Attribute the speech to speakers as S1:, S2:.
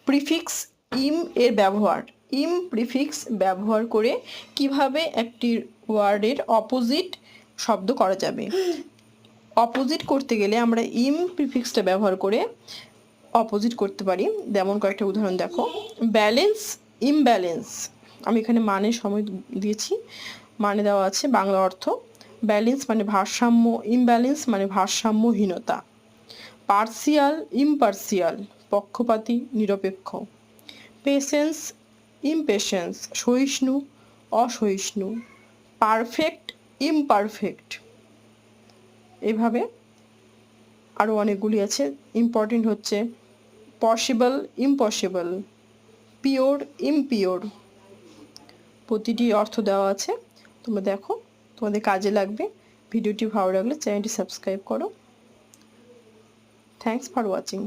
S1: Prefix ইম এর ব্যবহার, ইম প্রিফিক্স ব্যবহার করে কিভাবে একটি ওয়ার্ডের অপোজিট শব্দ করা যাবে। অপোজিট করতে গেলে আমরা ইম প্রিফিক্সটা ব্যবহার করে অপোজিট করতে পারি। যেমন কয়েকটা উদাহরণ দেখো, ব্যালেন্স, ইমব্যালেন্স। আমি এখানে মানে সময় দিয়েছি, মানে দেওয়া আছে, বাংলা অর্থ ব্যালেন্স মানে ভারসাম্য, ইমব্যালেন্স মানে ভারসাম্যহীনতা। পার্সিয়াল, ইমপার্সিয়াল পক্ষপাতী, নিরপেক্ষ। পেশেন্স, ইমপেশেন্স সহিষ্ণু, অসহিষ্ণু। Perfect, imperfect. এভাবে আরও অনেকগুলি আছে। ইম্পর্টেন্ট হচ্ছে পসিবল, ইম্পসিবল, পিওর, ইমপিওর। প্রতিটি অর্থ দেওয়া আছে, তোমরা দেখো, তোমাদের কাজে লাগবে। ভিডিওটি ভালো লাগলে চ্যানেলটি সাবস্ক্রাইব করো। Thanks for watching.